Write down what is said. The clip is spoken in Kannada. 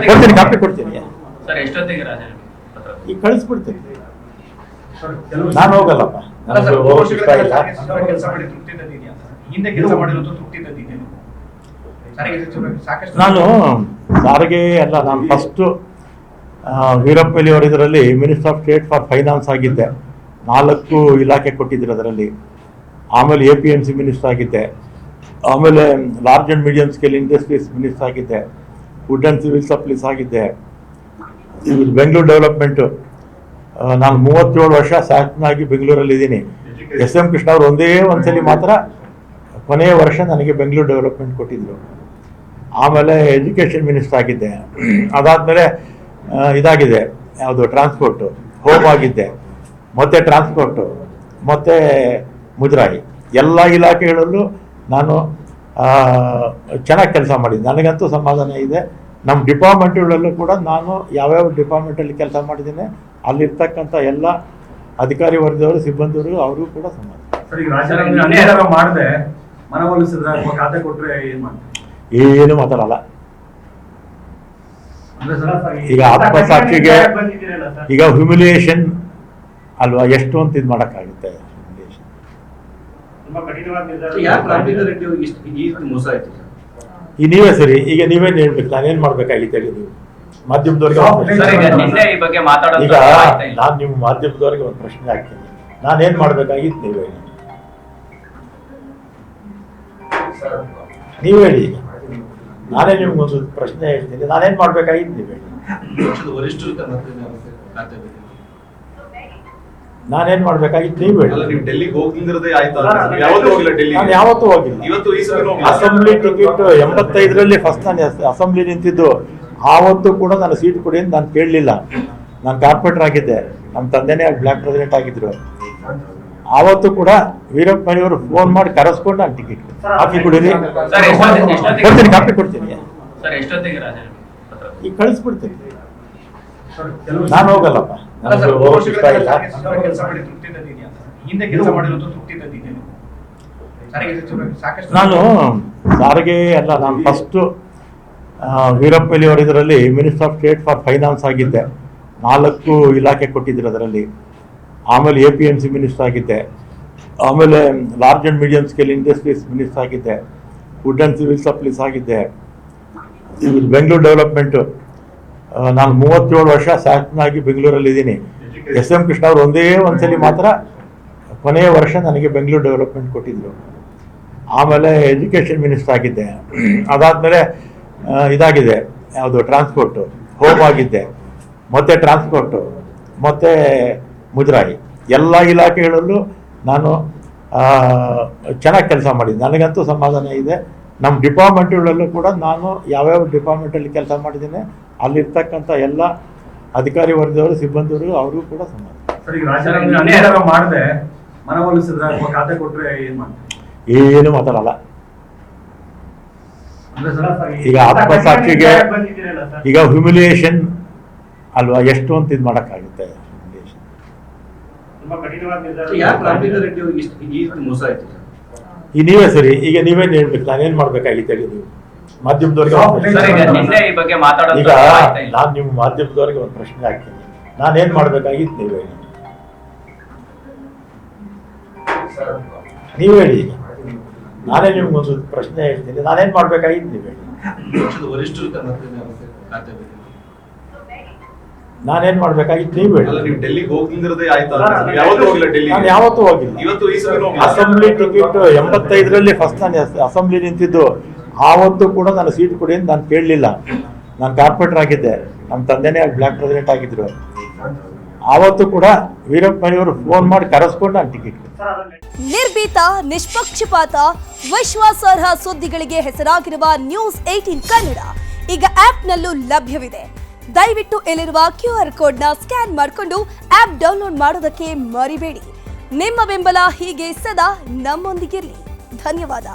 ಕೊಡ್ತೀನಿ, ಕಾಪಿ ಕೊಡ್ತೀನಿ. ಸರ್ ಎಷ್ಟೊತ್ತಿಗೆ ರಾಜ ಈಗ ಕಳಿಸ್ಬಿಡ್ತೀನಿ. ನಾನು ಹೋಗಲ್ಲಪ್ಪ, ನನಗೆ ಹೋಗೋಕೆ ಇಷ್ಟ ಇಲ್ಲ. ನಾನು ಸಾರಿಗೆ ಅಲ್ಲ, ನಾನು ಫಸ್ಟು ವೀರಪ್ಪಲ್ಲಿ ಅವರ ಇದರಲ್ಲಿ minister of state for finance ಆಗಿದ್ದೆ. 4 ಇಲಾಖೆ ಕೊಟ್ಟಿದ್ರು ಅದರಲ್ಲಿ. ಆಮೇಲೆ APMC ಮಿನಿಸ್ಟರ್ ಆಗಿದ್ದೆ. ಆಮೇಲೆ large and medium scale industries minister ಆಗಿದ್ದೆ. ಫುಡ್ ಆ್ಯಂಡ್ ಸಿವಿಲ್ ಸಪ್ಲೈಸ್ ಆಗಿದ್ದೆ. ಬೆಂಗಳೂರು ಡೆವಲಪ್ಮೆಂಟು ನಾನು 37 ವರ್ಷ ಶಾಸಕನಾಗಿ ಬೆಂಗಳೂರಲ್ಲಿ ಇದ್ದೀನಿ. SM ಕೃಷ್ಣ ಅವರು ಒಂದೇ ಒಂದ್ಸಲಿ ಮಾತ್ರ ಕೊನೆಯ ವರ್ಷ ನನಗೆ ಬೆಂಗಳೂರು ಡೆವಲಪ್ಮೆಂಟ್ ಕೊಟ್ಟಿದ್ದರು. ಆಮೇಲೆ ಎಜುಕೇಷನ್ ಮಿನಿಸ್ಟರ್ ಆಗಿದ್ದೆ. ಅದಾದಮೇಲೆ ಇದಾಗಿದೆ, ಯಾವುದು ಟ್ರಾನ್ಸ್ಪೋರ್ಟು, ಹೋಮ್ ಆಗಿದ್ದೆ, ಮತ್ತು ಟ್ರಾನ್ಸ್ಪೋರ್ಟು, ಮತ್ತು ಮುಜರಾಯಿ, ಎಲ್ಲ ಇಲಾಖೆಗಳಲ್ಲೂ ನಾನು ಚೆನ್ನಾಗಿ ಕೆಲಸ ಮಾಡಿದ್ದೆ. ನನಗಂತೂ ಸಮಾಧಾನ ಇದೆ. ನಮ್ಮ ಡಿಪಾರ್ಟ್ಮೆಂಟ್ಗಳಲ್ಲೂ ಕೂಡ ನಾನು ಯಾವ್ಯಾವ ಡಿಪಾರ್ಟ್ಮೆಂಟಲ್ಲಿ ಕೆಲಸ ಮಾಡಿದ್ದೀನಿ ಅಲ್ಲಿರ್ತಕ್ಕಂಥ ಎಲ್ಲ ಅಧಿಕಾರಿ ವರ್ಗದವರು, ಸಿಬ್ಬಂದಿಯವರು, ಅವ್ರಿಗೂ ಕೂಡ ಸಮಾಧಾನ. ಏನು ಮಾತಾಡಲ್ಲ. ಈಗ ಆತ್ಮಸಾಕ್ಷಿಗೆ ಈಗ ಹ್ಯುಮಿಲಿಯೇಷನ್ ಅಲ್ವಾ, ಎಷ್ಟು ಅಂತ ಇದು ಮಾಡೋಕ್ಕಾಗುತ್ತೆ. ಈ ನೀವೇ ಸರಿ, ಈಗ ನೀವೇನು ಹೇಳ್ಬೇಕು, ನಾನೇನು ಮಾಡ್ಬೇಕಾಗಿತ್ತು ಹೇಳಿ. ನೀವು ಮಾಧ್ಯಮದವ್ರಿಗೆ ಈಗ ನಾನು ನಿಮ್ಮ ಮಾಧ್ಯಮದವ್ರಿಗೆ ಒಂದು ಪ್ರಶ್ನೆ ಹಾಕ್ತೀನಿ, ನಾನೇನು ಮಾಡ್ಬೇಕಾಗಿತ್ತು ನೀವು ಹೇಳಿ. ನೀವು ಹೇಳಿ, ಈಗ ನಾನೇ ನಿಮ್ಗೊಂದು ಪ್ರಶ್ನೆ ಹೇಳ್ತೀನಿ, ನಾನೇನು ಮಾಡ್ಬೇಕಾಗಿತ್ತು ನೀವು ಹೇಳಿ. ನಾನೇನ್ ಮಾಡ್ಬೇಕಾಗಿತ್ತು ನೀವು ಹೇಳಿ. ನಾನು ಯಾವತ್ತೂ ಹೋಗಿಲ್ಲ. ಅಸೆಂಬ್ಲಿ ಟಿಕೆಟ್ 85ರಲ್ಲಿ ಫಸ್ಟ್ ನಾನು ಅಸೆಂಬ್ಲಿ ನಿಂತಿದ್ದು. ಆವತ್ತು ಕೂಡ ನಾನು ಸೀಟ್ ಕೊಡಿ ಅಂತ ನಾನು ಕೇಳಲಿಲ್ಲ. ನಾನು ಕಾರ್ಪೊರೇಟರ್ ಆಗಿದ್ದೆ, ನಮ್ಮ ತಂದೆನೇ ಬ್ಲಾಕ್ ಪ್ರೆಸಿಡೆಂಟ್ ಆಗಿದ್ರು. ಆವತ್ತು ಕೂಡ ವೀರಪ್ಪ ಮೊಯ್ಲಿಯವರು ಫೋನ್ ಮಾಡಿ ಕರೆಸ್ಕೊಂಡು ನಾನು ಟಿಕೆಟ್ ಕಾಪಿ ಕೊಡಿರಿ, ಕೊಡ್ತೀನಿ, ಕಾಪಿ ಕೊಡ್ತೀನಿ. ಈಗ ಕಳಿಸ್ಬಿಡ್ತೀನಿ. ನಾನು ಹೋಗಲ್ಲಪ್ಪ, ನನಗೆ ಹೋಗೋಕೆ ಇಷ್ಟ ಇಲ್ಲ. ನಾನು ಸಾರಿಗೆ ಅಲ್ಲ, ನಾನು ಫಸ್ಟು ವೀರಪ್ಪಲ್ಲಿ ಅವರ ಇದರಲ್ಲಿ minister of state for finance ಆಗಿದ್ದೆ. 4 ಇಲಾಖೆ ಕೊಟ್ಟಿದ್ರು ಅದರಲ್ಲಿ. ಆಮೇಲೆ APMC ಮಿನಿಸ್ಟರ್ ಆಗಿದ್ದೆ. ಆಮೇಲೆ large and medium scale industries minister ಆಗಿದ್ದೆ. ಫುಡ್ ಆ್ಯಂಡ್ ಸಿವಿಲ್ ಸಪ್ಲೈಸ್ ಆಗಿದ್ದೆ. ಬೆಂಗಳೂರು ಡೆವಲಪ್ಮೆಂಟು ನಾನು 37 ವರ್ಷ ಶಾಸಕನಾಗಿ ಬೆಂಗಳೂರಲ್ಲಿ ಇದ್ದೀನಿ. SM ಕೃಷ್ಣ ಅವರು ಒಂದೇ ಒಂದ್ಸಲಿ ಮಾತ್ರ ಕೊನೆಯ ವರ್ಷ ನನಗೆ ಬೆಂಗಳೂರು ಡೆವಲಪ್ಮೆಂಟ್ ಕೊಟ್ಟಿದ್ದರು. ಆಮೇಲೆ ಎಜುಕೇಷನ್ ಮಿನಿಸ್ಟರ್ ಆಗಿದ್ದೆ. ಅದಾದಮೇಲೆ ಇದಾಗಿದೆ, ಯಾವುದು ಟ್ರಾನ್ಸ್ಪೋರ್ಟು, ಹೋಮ್ ಆಗಿದ್ದೆ, ಮತ್ತು ಟ್ರಾನ್ಸ್ಪೋರ್ಟು, ಮತ್ತು ಮುಜರಾಯಿ, ಎಲ್ಲ ಇಲಾಖೆಗಳಲ್ಲೂ ನಾನು ಚೆನ್ನಾಗಿ ಕೆಲಸ ಮಾಡಿದ್ದೆ. ನನಗಂತೂ ಸಮಾಧಾನ ಇದೆ. ನಮ್ಮ ಡಿಪಾರ್ಟ್ಮೆಂಟ್ಗಳಲ್ಲೂ ಕೂಡ ನಾನು ಯಾವ್ಯಾವ ಡಿಪಾರ್ಟ್ಮೆಂಟಲ್ಲಿ ಕೆಲಸ ಮಾಡಿದ್ದೀನಿ ಅಲ್ಲಿರ್ತಕ್ಕಂಥ ಎಲ್ಲ ಅಧಿಕಾರಿ ವರ್ಗದವರು, ಸಿಬ್ಬಂದಿಯವರು, ಅವ್ರಿಗೂ ಕೂಡ ಸಮಾಧಾನ. ಏನು ಮಾತಾಡಲ್ಲ. ಈಗ ಆತ್ಮಸಾಕ್ಷಿಗೆ ಈಗ ಹ್ಯುಮಿಲಿಯೇಷನ್ ಅಲ್ವಾ, ಎಷ್ಟು ಅಂತ ಇದು ಮಾಡೋಕ್ಕಾಗುತ್ತೆ. ಈ ನೀವೇ ಸರಿ, ಈಗ ನೀವೇನು ಹೇಳ್ಬೇಕು, ನಾನೇನು ಮಾಡ್ಬೇಕಾಗಿತ್ತು ಹೇಳಿ. ನೀವು ಮಾಧ್ಯಮದವ್ರಿಗೆ ಈಗ ನಾನು ನಿಮ್ಮ ಮಾಧ್ಯಮದವ್ರಿಗೆ ಒಂದು ಪ್ರಶ್ನೆ ಹಾಕ್ತೀನಿ, ನಾನೇನು ಮಾಡ್ಬೇಕಾಗಿತ್ತು ನೀವು ಹೇಳಿ. ನೀವು ಹೇಳಿ, ಈಗ ನಾನೇ ನಿಮ್ಗೊಂದು ಪ್ರಶ್ನೆ ಹೇಳ್ತೀನಿ, ನಾನೇನು ಮಾಡ್ಬೇಕಾಗಿತ್ತು ನೀವು ಹೇಳಿ. ನಾನೇನ್ ಮಾಡ್ಬೇಕಾಗಿತ್ತು ನೀವು ಹೇಳಿ. ನಾನು ಯಾವತ್ತೂ ಹೋಗಿಲ್ಲ. ಅಸೆಂಬ್ಲಿ ಟಿಕೆಟ್ 85ರಲ್ಲಿ ಫಸ್ಟ್ ನಾನು ಅಸೆಂಬ್ಲಿ ನಿಂತಿದ್ದು. ಆವತ್ತು ಕೂಡ ನಾನು ಸೀಟ್ ಕೊಡಿ ಅಂತ ನಾನು ಕೇಳಲಿಲ್ಲ. ನಾನು ಕಾರ್ಪೊರೇಟರ್ ಆಗಿದ್ದೆ, ನಮ್ಮ ತಂದೆನೇ ಬ್ಲಾಕ್ ಪ್ರೆಸಿಡೆಂಟ್ ಆಗಿದ್ರು. ಆವತ್ತು ಕೂಡ ವೀರಪ್ಪ ಮೊಯ್ಲಿಯವರು ಫೋನ್ ಮಾಡಿ ಕರೆಸ್ಕೊಂಡು ನಾನು ಟಿಕೆಟ್. ನಿರ್ಭೀತ, ನಿಷ್ಪಕ್ಷಪಾತ, ವಿಶ್ವಾಸಾರ್ಹ ಸುದ್ದಿಗಳಿಗೆ ಹೆಸರಾಗಿರುವ News18 ಕನ್ನಡ ಈಗ ಆಪ್ನಲ್ಲೂ ಲಭ್ಯವಿದೆ. ದಯವಿಟ್ಟು ಇಲ್ಲಿರುವ QR ಕೋಡ್ನ ಸ್ಕ್ಯಾನ್ ಮಾಡಿಕೊಂಡು ಆಪ್ ಡೌನ್ಲೋಡ್ ಮಾಡೋದಕ್ಕೆ ಮರಿಬೇಡಿ. ನಿಮ್ಮ ಬೆಂಬಲ ಹೀಗೆ ಸದಾ ನಮ್ಮೊಂದಿಗಿರಲಿ. ಧನ್ಯವಾದ.